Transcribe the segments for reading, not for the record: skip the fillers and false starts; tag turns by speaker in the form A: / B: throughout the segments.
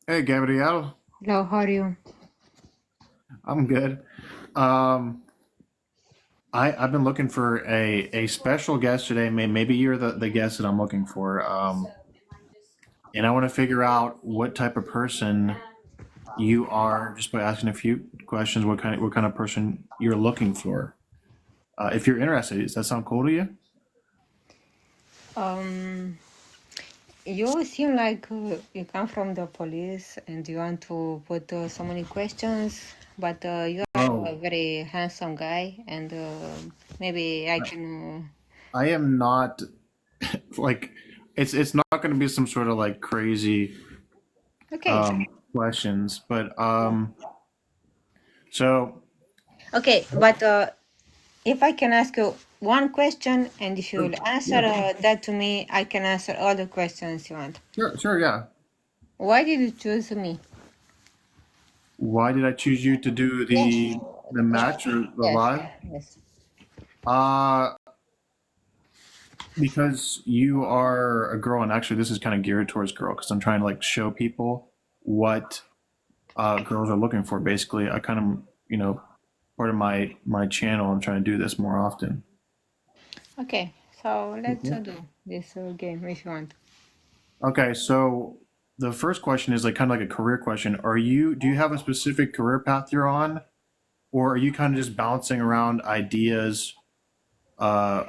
A: Hey, Gabrielle.
B: Hello, how are you?
A: I'm good. Um, I've been looking for a special guest today. Maybe you're the guest that I'm looking for. And I want to figure out what type of person you are just by asking a few questions. What kind of person you're looking for? If you're interested, does that sound cool to you?
B: Um, you seem like you come from the police and you want to put so many questions, but you are a
A: Oh,
B: very handsome guy, and maybe I can.
A: I am not like it's not going to be some sort of like crazy
B: Okay,
A: questions, but so
B: okay, but if I can ask you one question, and if you will answer
A: yeah,
B: that to me, I can answer all the questions you want.
A: sure, yeah.
B: Why did you choose me?
A: Why did I choose you to do
B: Yes,
A: the match or the
B: yes,
A: live?
B: yes.
A: Uh because you are a girl, and actually this is kind of geared towards girl because I'm trying to like show people what girls are looking for. Basically, I kind of part of my channel. I'm trying to do this more often.
B: Okay, so let's
A: Okay.
B: do this game if you want.
A: Okay, so the first question is like kind of like a career question. Do you have a specific career path you're on, or are you kind of just bouncing around ideas? Uh,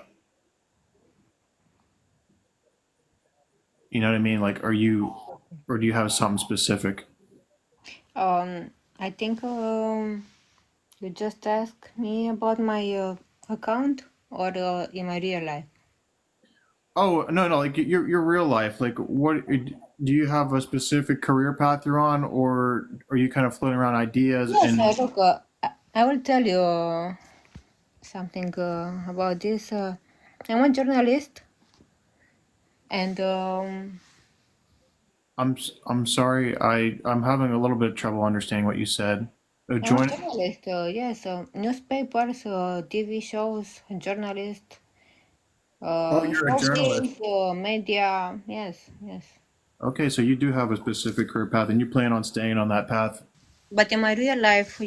A: you know what I mean? Like, or do you have something specific?
B: I think you just asked me about my account or in my real life.
A: Oh, no, no, like your real life. Like, what do you have a specific career path you're on, or are you kind of floating around ideas
B: Yes,
A: and
B: look, I will tell you something about this. I'm a journalist, and
A: I'm sorry, I'm having a little bit of trouble understanding what you said.
B: I'm a
A: Join.
B: journalist. Yes, newspapers, TV shows, journalist,
A: Oh, you're a journalist.
B: shopping, media. Yes, yes.
A: Okay, so you do have a specific career path, and you plan on staying on that path.
B: But in my real life,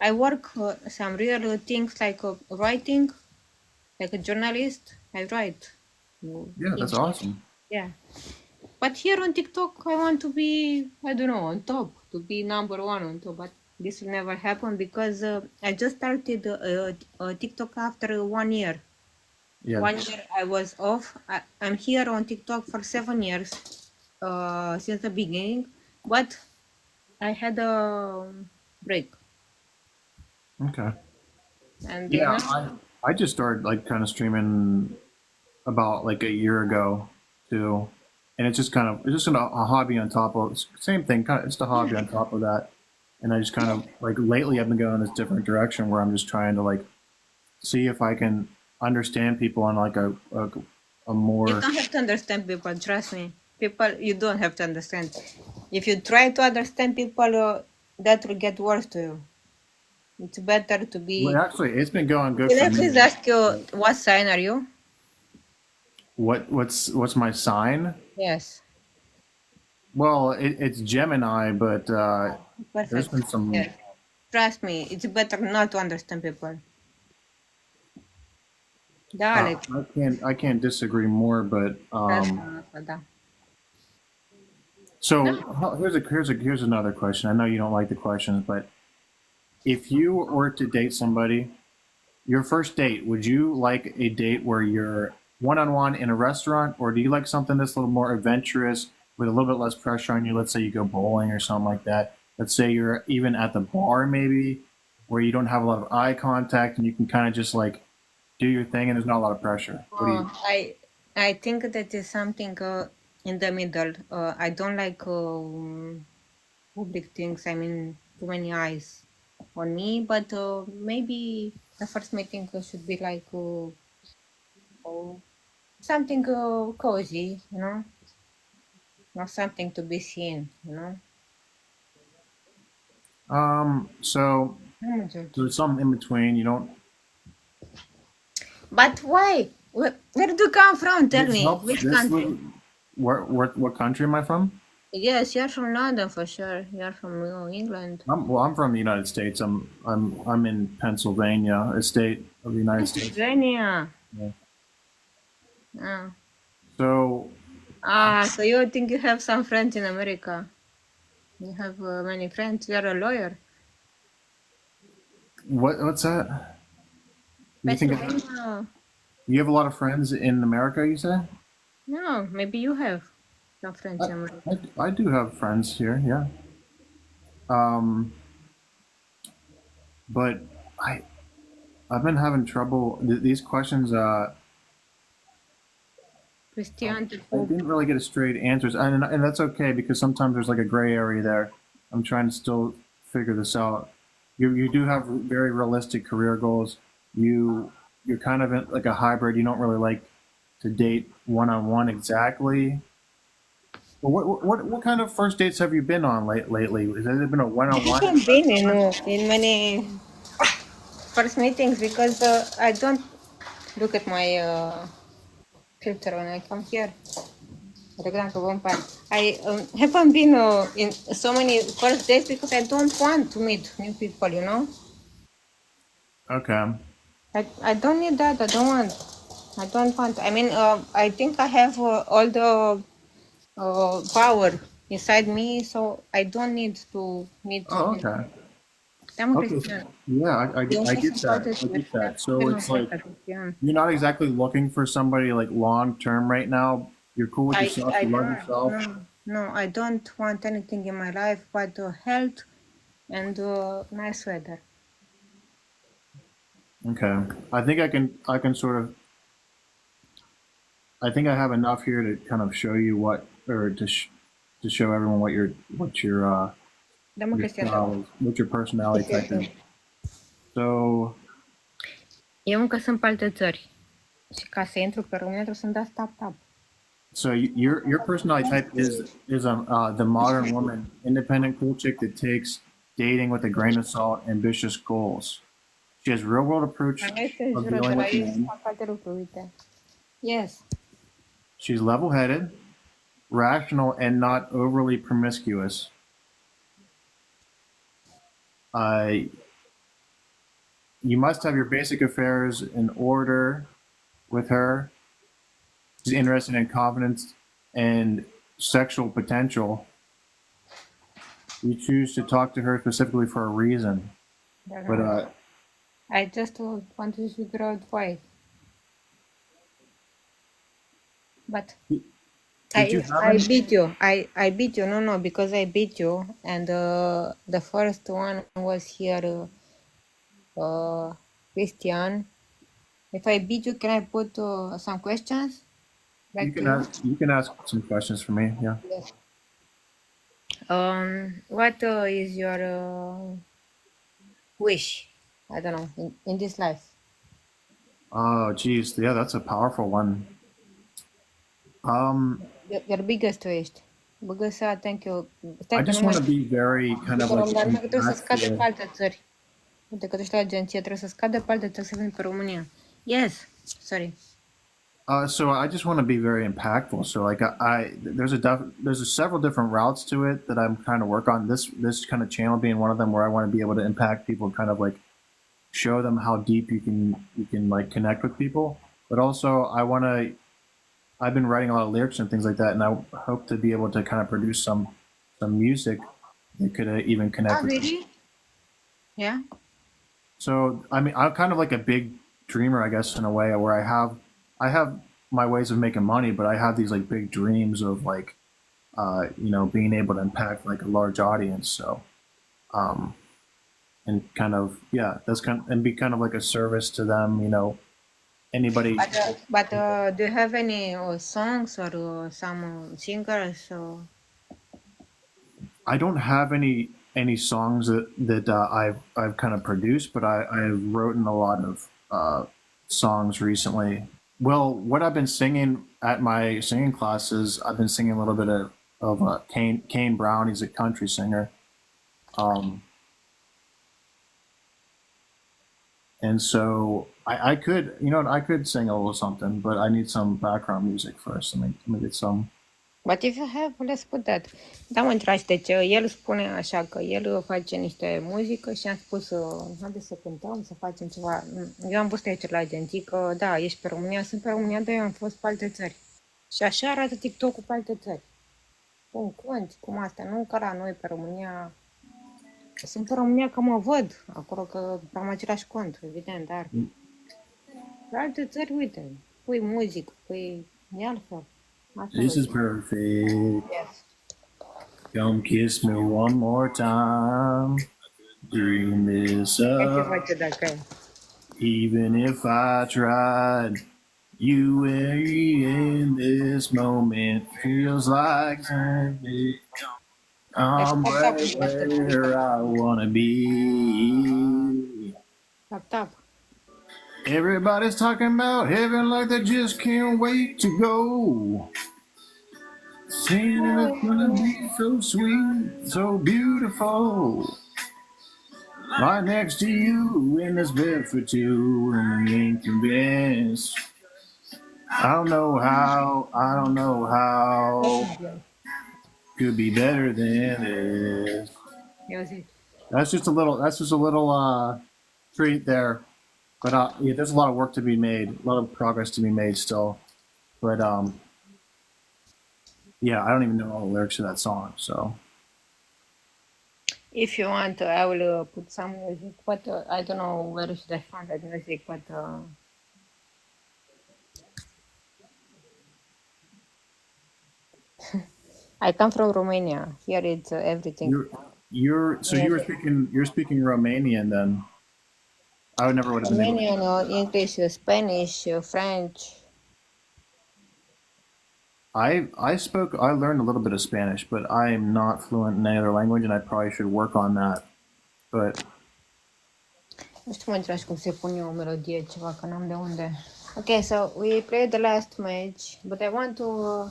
B: I work some real things like writing, like a journalist. I write
A: Yeah, that's
B: things.
A: awesome.
B: Yeah. But here on TikTok, I want to be, I don't know, on top, to be number one on top. But this will never happen because I just started TikTok after 1 year.
A: Yeah.
B: 1 year I was off. I'm here on TikTok for 7 years since the beginning, but I had a break.
A: Okay.
B: And
A: Yeah,
B: now,
A: I just started like kind of streaming about like a year ago too, and it's just a hobby on top of same thing. Kind of, it's a hobby on top of that, and I just kind of like lately I've been going this different direction where I'm just trying to like see if I can understand people on like a
B: you
A: more
B: don't have to understand people, trust me. People, you don't have to understand. If you try to understand people, that will get worse to you. It's better to
A: well,
B: be.
A: actually it's been going good
B: Can
A: for
B: I
A: me.
B: please ask you, what sign are you?
A: What's my sign?
B: Yes.
A: Well, it's Gemini, but there's
B: Perfect.
A: been some.
B: Yes. Trust me, it's better not to understand people. Da, like,
A: I can't disagree more, but
B: trust me, da. No.
A: so here's another question. I know you don't like the questions, but if you were to date somebody, your first date, would you like a date where you're one on one in a restaurant, or do you like something that's a little more adventurous with a little bit less pressure on you? Let's say you go bowling or something like that. Let's say you're even at the bar, maybe, where you don't have a lot of eye contact and you can kind of just like do your thing and there's not a lot of pressure. What do you?
B: I think that is something in the middle. I don't like public things. I mean, too many eyes on me. But maybe the first meeting should be like oh, something cozy, not something to be seen.
A: So
B: I'm joking.
A: there's something in between. You don't.
B: But why? Where do you come from? Tell
A: This
B: me,
A: helps.
B: which country?
A: What country am I from?
B: Yes, you're from London for sure. You're from England.
A: I'm from the United States. I'm in Pennsylvania, a state of the United States.
B: Pennsylvania.
A: Yeah.
B: Ah.
A: So
B: So you think you have some friends in America? You have many friends. You're a lawyer.
A: what's that? You think
B: Pennsylvania.
A: you have a lot of friends in America? You say?
B: No, maybe you have some friends
A: I,
B: in America.
A: I do have friends here. Yeah. Um, but I I've been having trouble. These questions.
B: Christian
A: I
B: Pope.
A: didn't really get a straight answers, and that's okay because sometimes there's like a gray area there. I'm trying to still figure this out. You do have very realistic career goals. You're kind of in, like a hybrid. You don't really like to date one on one exactly. But what kind of first dates have you been on lately? Has there been a one on
B: I
A: one?
B: haven't been in many first meetings because I don't look at my filter when I come here. I haven't been in so many first dates because I don't want to meet new people, you know?
A: Okay.
B: I don't need that. I don't want. I don't want. I mean, I think I have all the power inside me, so I don't need to meet.
A: Oh, okay.
B: Am
A: Okay.
B: Cristian.
A: Yeah,
B: Eu
A: I
B: încă
A: get
B: sunt
A: that.
B: alte
A: I
B: țări,
A: get
B: dar
A: that. So
B: nu
A: it's
B: pot
A: like
B: Cristian.
A: you're not exactly looking for somebody like long term right now. You're cool with yourself.
B: I
A: You love
B: don't.
A: yourself.
B: No, I don't want anything in my life but health and nice weather.
A: Okay. I think I can sort of I think I have enough here to kind of show you what or to show everyone
B: Da, mă,
A: your
B: Cristian, da.
A: style is, what your personality type is. So
B: Eu încă sunt pe alte țări. Și ca să intru pe România trebuie să-mi dați tap-tap.
A: so your personality type is the modern woman, independent cool chick that takes dating with a grain of salt, ambitious goals. She has real world approach
B: Mai este
A: of
B: jură de
A: dealing
B: la
A: with
B: ei și
A: men.
B: fac alte lucruri, uite. Yes.
A: She's level headed, rational, and not overly promiscuous. Uh, you must have your basic affairs in order with her. She's interested in confidence and sexual potential. You choose to talk to her specifically for a reason. But
B: I just want to figure out why. But
A: did you have
B: I
A: any?
B: beat you. I beat you. No, because I beat you. And the first one was here, Christian. If I beat you, can I put some questions back to you?
A: You can ask some questions for me. Yeah.
B: Yes. What is your wish? I don't know in this life.
A: Oh, geez. Yeah, that's a powerful one.
B: Your biggest wish. Biggest, thank you.
A: I just want to be very kind of like
B: Dar nu că trebuie să scadă pe
A: impactful.
B: alte țări. Uite că tu ești la agenție, trebuie să scadă pe alte țări să vin pe România. Yes. Sorry.
A: So I just want to be very impactful. So like there's several different routes to it that I'm trying to work on. This kind of channel being one of them, where I want to be able to impact people, kind of like show them how deep you can like connect with people. But also I want to. I've been writing a lot of lyrics and things like that, and I hope to be able to kind of produce some music that could even connect with
B: Really? Yeah.
A: So I mean, I'm kind of like a big dreamer, I guess, in a way, where I have my ways of making money, but I have these like big dreams of like, being able to impact like a large audience. So, and kind of yeah, that's kind and be kind of like a service to them. Anybody.
B: But do you have any songs or some singers?
A: I don't have any songs that I've kind of produced, but I've written a lot of songs recently. Well, what I've been singing at my singing classes, I've been singing a little bit of Kane Brown. He's a country singer, and so I could I could sing a little something, but I need some background music first. Let me get some.
B: But if you have, let's put that. Da, mă, dragi, deci el spune așa că el face niște muzică și am spus, haideți să cântăm, să facem ceva. Eu am văzut aici la agenții că, da, ești pe România, sunt pe România, dar eu am fost pe alte țări. Și așa arată TikTok-ul pe alte țări. Cum cânti, cum astea, nu ca la noi pe România. Sunt pe România că mă văd acolo, că am același cont, evident, dar pe alte țări, uite, pui muzică, pui de altfel. Asta
A: This
B: văd.
A: is perfect.
B: Yes.
A: Come kiss me one more time. Dream this
B: Ce
A: up.
B: face dacă e?
A: Even if I tried, you were in this moment feels like heaven. I'm right where I wanna be.
B: Tap, tap.
A: Everybody's talking about heaven like they just can't wait to go. Saying it's gonna be so sweet, so beautiful. Right next to you in this bed for two, and we ain't convinced. I don't know how could be better than this.
B: Eu zic.
A: That's just a little treat there. But yeah, there's a lot of work to be made, a lot of progress to be made still. But yeah, I don't even know all the lyrics to that song. So
B: If you want, I will put some music, but I don't know where should I find that music, but I come from Romania. Here it's everything.
A: you're speaking Romanian then. I would never would have been able to.
B: Romanian, English, Spanish, French.
A: I learned a little bit of Spanish, but I am not fluent in any other language, and I probably should work on that. But
B: Nu știu, mă, dragi, cum se pune o melodie, ceva, că n-am de unde. Okay, so we played the last match, but I want to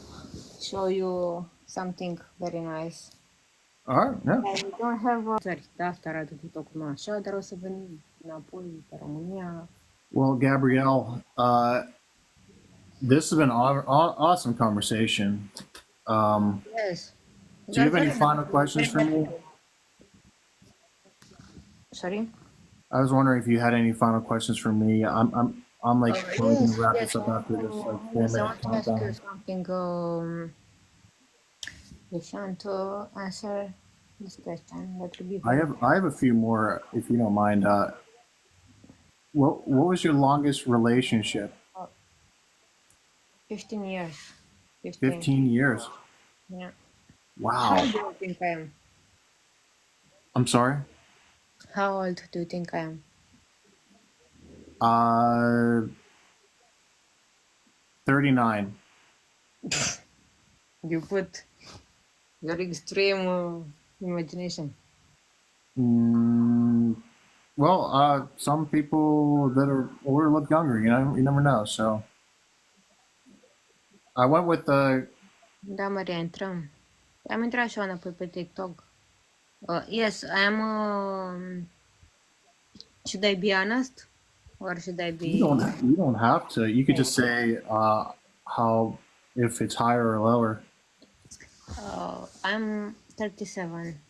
B: show you something very nice.
A: all right, yeah.
B: We don't have țări, de asta arată TikTok-ul meu așa, dar o să venim înapoi pe România.
A: Well, Gabrielle, this has been an awesome conversation.
B: Yes.
A: Do you have any final questions for me?
B: Sorry?
A: I was wondering if you had any final questions for me. I'm like probably
B: Yes,
A: gonna wrap
B: yes,
A: this up after this like
B: yes, I
A: 4-minute
B: want to ask you
A: countdown.
B: something. If you want to answer this question, that would be
A: I have a few more if you don't mind. What was your longest relationship?
B: 15 years.
A: 15 years.
B: Yeah.
A: Wow.
B: How old do you think I am?
A: I'm sorry.
B: How old do you think I am?
A: 39.
B: You put your extreme imagination.
A: Well, some people that are older look younger. You never know. So I went with the.
B: Da, Maria, intrăm. Am intrat și eu înapoi pe TikTok. Yes, I am. Should I be honest? Or should I be.
A: You don't have to. You could just say how if it's higher or lower.
B: I'm 37.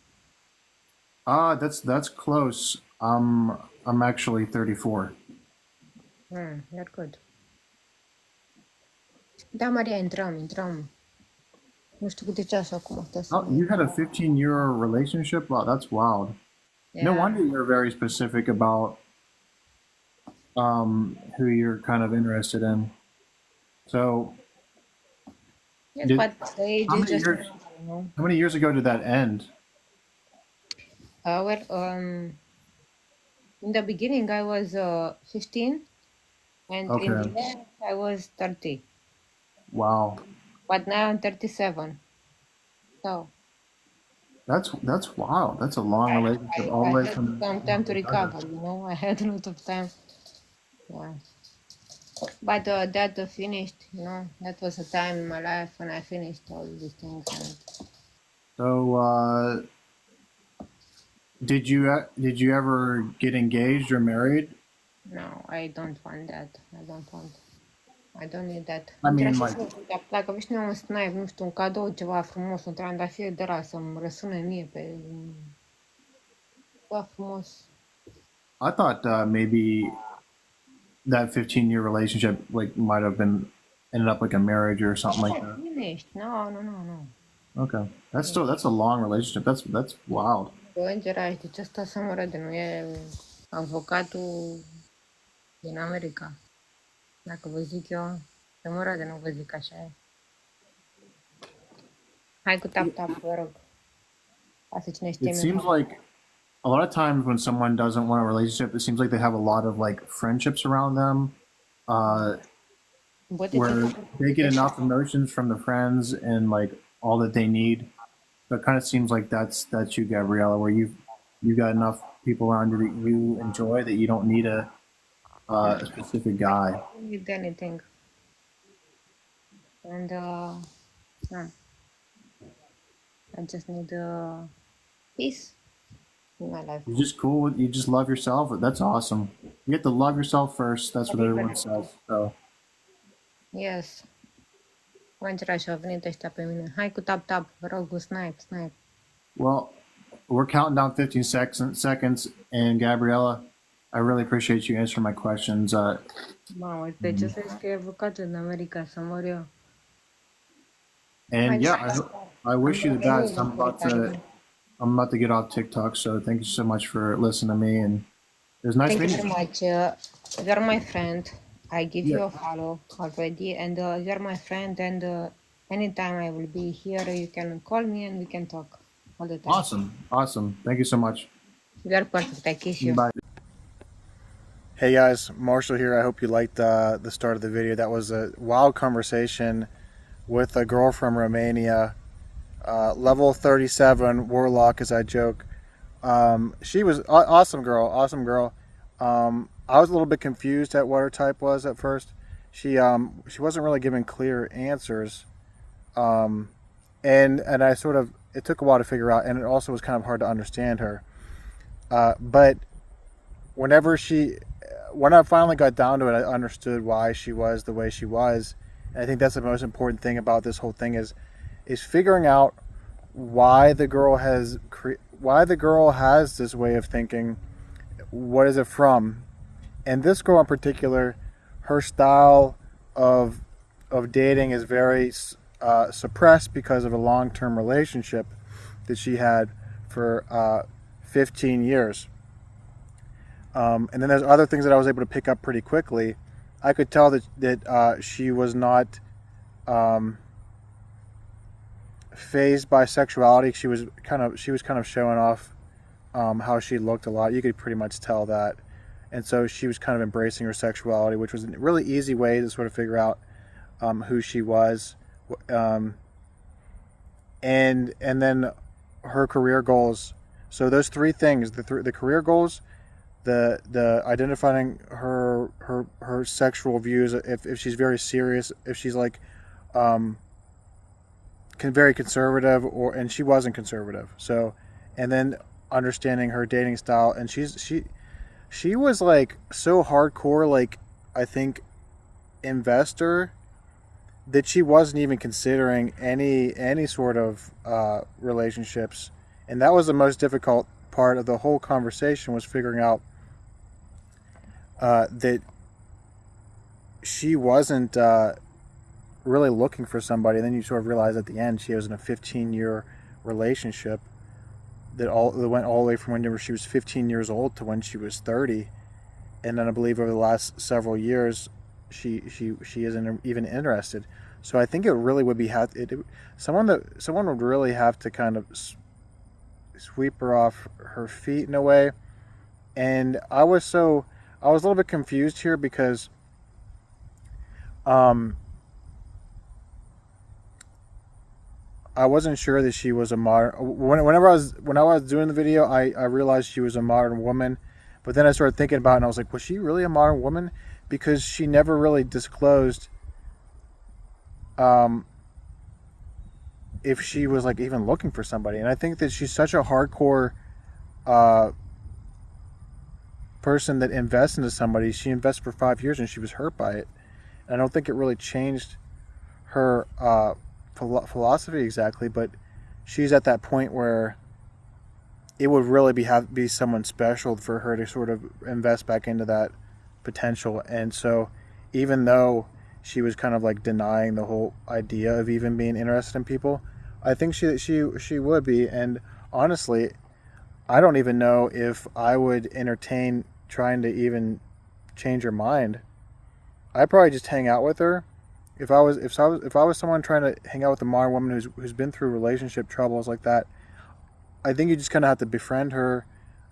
A: That's close. I'm actually 34.
B: You're good. Da, Maria, intrăm. Nu știu câte ceas acum.
A: Oh, you had a 15-year relationship? Wow, that's wild.
B: Yeah.
A: No wonder you're very specific about who you're kind of interested in. So,
B: Yes,
A: did-
B: but the age
A: how
B: is
A: many
B: just.
A: years-
B: You know.
A: how many years ago did that end?
B: Well, in the beginning I was 15, and in
A: Okay.
B: the end I was 30.
A: Wow,
B: But now I'm 37. So
A: that's wild. That's a long relationship, all the
B: I
A: way
B: had
A: from.
B: some time to recover. You know, I had a lot of time. Yeah. But that finished. You know, that was a time in my life when I finished all these things. And
A: So, did you ever get engaged or married?
B: no, I don't want that. I don't want. I don't need that.
A: I
B: Uite,
A: mean,
B: așa
A: like,
B: să dacă vii un snipe, nu știu, un cadou, ceva frumos, un trandafir de la să-mi răsune mie pe ceva frumos.
A: I thought maybe that 15-year relationship like might have been ended up like a marriage or something like that.
B: Cine ești? Nu.
A: Okay, that's a long relationship. That's wild.
B: Îngeraș, deci ăsta să mă de nu e avocatul din America. Dacă vă zic eu, să mă de nu vă zic așa e. Hai cu tap, vă rog. Asta cine știe
A: It seems like a lot of times when someone doesn't want a relationship, it seems like they have a lot of like friendships around them, where they get enough emotions from the friends and like all that they need. So it kind of seems like that's you, Gabriella, where you got enough people around you that you enjoy that you don't need a specific guy.
B: I don't need anything. And no. I just need peace in my life.
A: You're just cool with, you just love yourself. That's awesome. You have to love yourself first. That's what everyone says. So
B: Yes. Îngeraș, au venit ăștia pe mine. Hai cu tap, vă rog, snipe.
A: well, we're counting down 15 seconds, and Gabriella, I really appreciate you answering my questions.
B: Mamă, de ce să zic că e avocatul în America, să mor eu?
A: And yeah, I wish you the best. I'm about to get off TikTok, so thank you so much for listening to me, and it was nice
B: Thank you
A: meeting
B: so
A: you.
B: much. You're my friend. I give you a follow already, and you're my friend. And anytime I will be here, you can call me and we can talk all the time.
A: Awesome. Thank you so much.
B: You're perfect. I kiss you.
A: Bye. Hey guys, Marshall here. I hope you liked the start of the video. That was a wild conversation with a girl from Romania, level 37 warlock, as I joke. She was awesome girl. I was a little bit confused at what her type was at first. She wasn't really giving clear answers, and I sort of, it took a while to figure out, and it also was kind of hard to understand her. But when I finally got down to it, I understood why she was the way she was. And I think that's the most important thing about this whole thing is figuring out why the girl has this way of thinking. What is it from? And this girl in particular, her style of dating is very suppressed because of a long-term relationship that she had for 15 years. And then there's other things that I was able to pick up pretty quickly. I could tell that she was not phased by sexuality. She was kind of showing off how she looked a lot. You could pretty much tell that. And so she was kind of embracing her sexuality, which was a really easy way to sort of figure out who she was. And then her career goals. So those three things, the career goals, the identifying her sexual views, if she's very serious, if she's like very conservative, and she wasn't conservative. So, and then understanding her dating style, and she was like so hardcore, like I think investor, that she wasn't even considering any sort of relationships. And that was the most difficult part of the whole conversation, was figuring out that she wasn't really looking for somebody. And then you sort of realize at the end she was in a 15-year relationship that went all the way from when she was 15 years old to when she was 30. And then I believe over the last several years she isn't even interested. So I think it really would be someone would really have to kind of sweep her off her feet in a way. And I was a little bit confused here because I wasn't sure that she was a modern. When I was doing the video, I realized she was a modern woman, but then I started thinking about it, and I was like, was she really a modern woman? Because she never really disclosed if she was like even looking for somebody. And I think that she's such a hardcore person that invests into somebody. She invested for 5 years and she was hurt by it.
C: I don't think it really changed her philosophy exactly, but she's at that point where it would really be someone special for her to sort of invest back into that potential. And so, even though she was kind of like denying the whole idea of even being interested in people, I think she would be. And honestly, I don't even know if I would entertain trying to even change her mind. I'd probably just hang out with her. If I was someone trying to hang out with a modern woman who's been through relationship troubles like that, I think you just kind of have to befriend her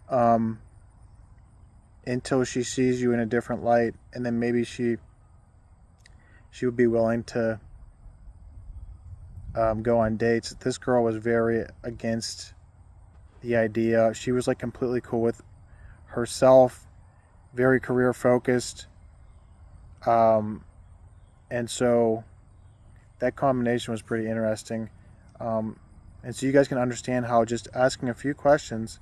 C: um, until she sees you in a different light, and then maybe she would be willing to go on dates. This girl was very against the idea. She was like completely cool with herself, very career focused, um, and so that combination was pretty interesting. Um, and so you guys can understand how just asking a few questions,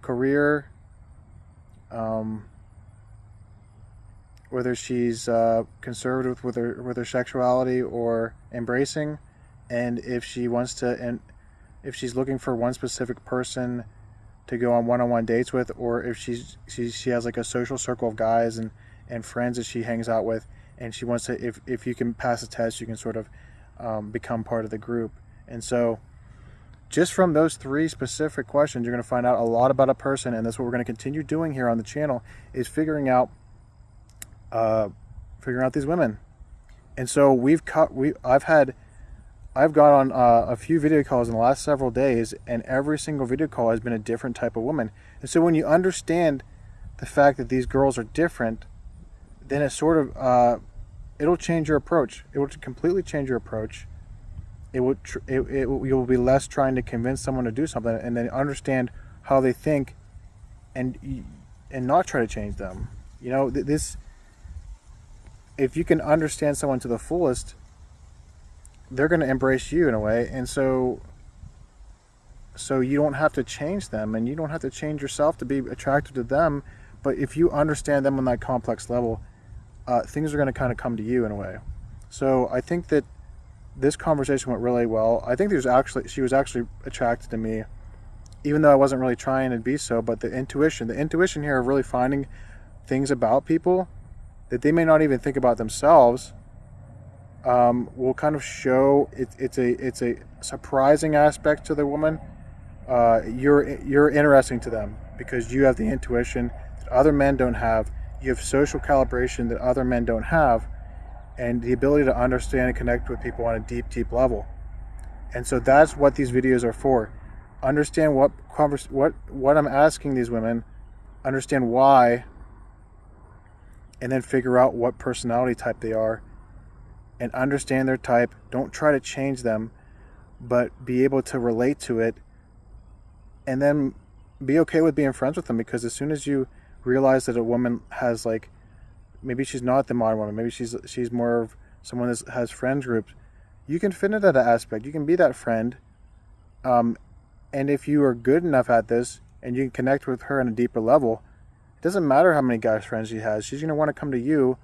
C: career, um, whether she's conservative with her sexuality or embracing, and if she wants to, and if she's looking for one specific person to go on one-on-one dates with, or if she has like a social circle of guys and friends that she hangs out with, and she wants to, if you can pass a test, you can sort of become part of the group. And so, just from those three specific questions, you're going to find out a lot about a person, and that's what we're going to continue doing here on the channel, is uh, figuring out these women. And so I've gone on a few video calls in the last several days, and every single video call has been a different type of woman. And so when you understand the fact that these girls are different, then it sort of it'll change your approach. It will completely change your approach. You'll be less trying to convince someone to do something, and then understand how they think, and not try to change them. You know, this, if you can understand someone to the fullest, they're going to embrace you in a way. And so you don't have to change them, and you don't have to change yourself to be attracted to them. But if you understand them on that complex level, things are going to kind of come to you in a way. So I think that this conversation went really well. I think she was actually attracted to me, even though I wasn't really trying to be so. But the intuition here of really finding things about people that they may not even think about themselves, will kind of show it's a surprising aspect to the woman. You're interesting to them because you have the intuition that other men don't have. You have social calibration that other men don't have, and the ability to understand and connect with people on a deep level. And so that's what these videos are for. Understand what I'm asking these women, understand why, and then figure out what personality type they are, and understand their type. Don't try to change them, but be able to relate to it, and then be okay with being friends with them. Because as soon as you realize that a woman has, like, maybe she's not the modern woman, maybe she's more of someone that has friends groups, you can fit into that aspect. You can be that friend, and if you are good enough at this and you can connect with her on a deeper level, it doesn't matter how many guys friends she has. She's going to want to come to you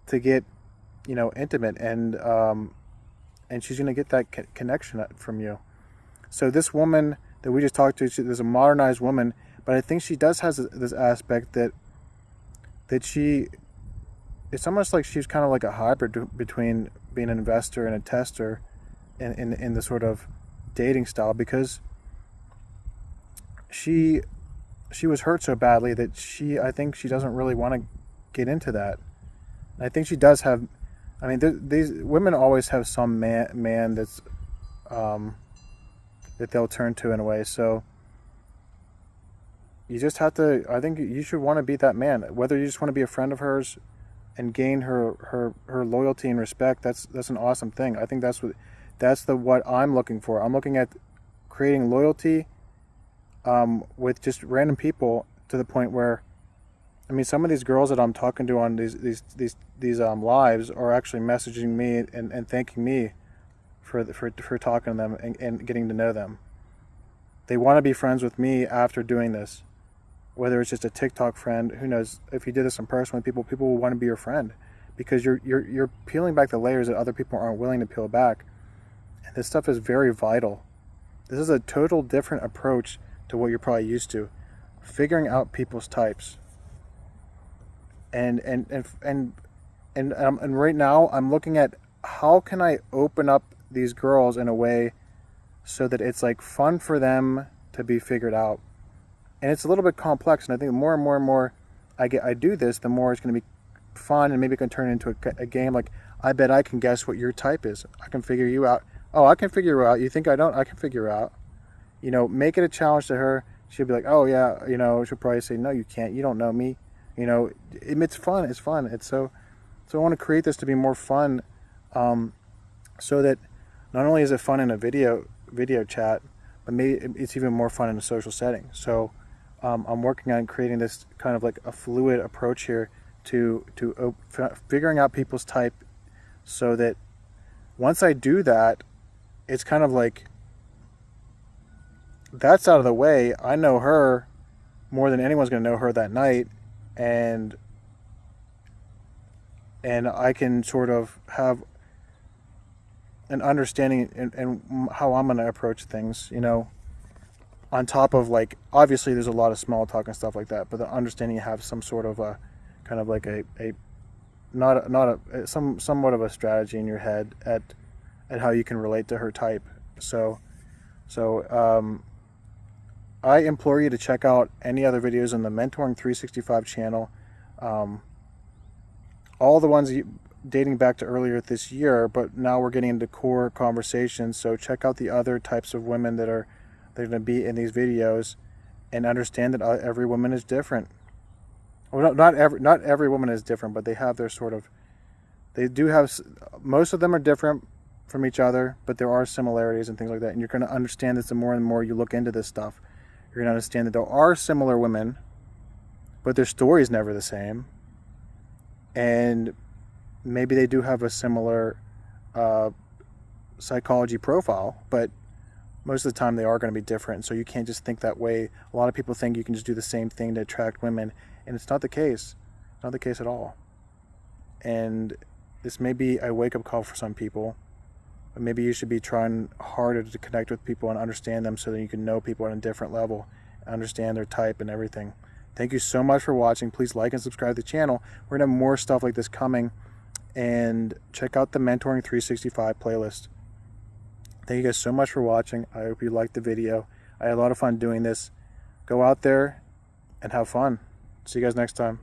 C: to get, intimate, and she's going to get that connection from you. So this woman that we just talked to, there's a modernized woman, but I think she does has this aspect that it's almost like she's kind of like a hybrid between being an investor and a tester in the sort of dating style, because she was hurt so badly that I think she doesn't really want to get into that. I think she does have, I mean, these women always have some man that's that they'll turn to in a way. So you just have to, I think you should want to be that man, whether you just want to be a friend of hers and gain her loyalty and respect. That's an awesome thing. I think that's what I'm looking for. I'm looking at creating loyalty with just random people, to the point where, I mean, some of these girls that I'm talking to on these lives are actually messaging me and thanking me for talking to them and getting to know them. They want to be friends with me after doing this. Whether it's just a TikTok friend, who knows, if you did this in person with people will want to be your friend because you're peeling back the layers that other people aren't willing to peel back. And this stuff is very vital. This is a total different approach to what you're probably used to. Figuring out people's types. And right now I'm looking at how can I open up these girls in a way so that it's like fun for them to be figured out. And it's a little bit complex, and I think the more and more I do this, the more it's going to be fun, and maybe it can turn into a game. Like, I bet I can guess what your type is. I can figure you out. Oh, I can figure you out. You think I don't? I can figure out. You know, make it a challenge to her. She'll be like, oh yeah, you know, she'll probably say, no, you can't. You don't know me. You know, it's fun. It's fun. It's so I want to create this to be more fun, so that not only is it fun in a video chat, but maybe it's even more fun in a social setting. So I'm working on creating this kind of like a fluid approach here to figuring out people's type, so that once I do that, it's kind of like that's out of the way. I know her more than anyone's going to know her that night, and I can sort of have an understanding and how I'm going to approach things, you know, on top of, like, obviously there's a lot of small talk and stuff like that, but the understanding you have some sort of a kind of like somewhat of a strategy in your head at how you can relate to her type. So I implore you to check out any other videos on the Mentoring 365 channel. All the ones dating back to earlier this year, but now we're getting into core conversations. So check out the other types of women that are going to be in these videos, and understand that every woman is different. Well, not every woman is different, but they have their sort of, they do have, most of them are different from each other, but there are similarities and things like that. And you're going to understand this the more and more you look into this stuff. You're going to understand that there are similar women, but their story is never the same. And maybe they do have a similar psychology profile, but most of the time they are going to be different. So you can't just think that way. A lot of people think you can just do the same thing to attract women, and it's not the case. It's not the case at all. And this may be a wake-up call for some people, but maybe you should be trying harder to connect with people and understand them, so that you can know people on a different level, understand their type and everything. Thank you so much for watching. Please like and subscribe to the channel. We're going to have more stuff like this coming. And check out the Mentoring 365 playlist. Thank you guys so much for watching. I hope you liked the video. I had a lot of fun doing this. Go out there and have fun. See you guys next time.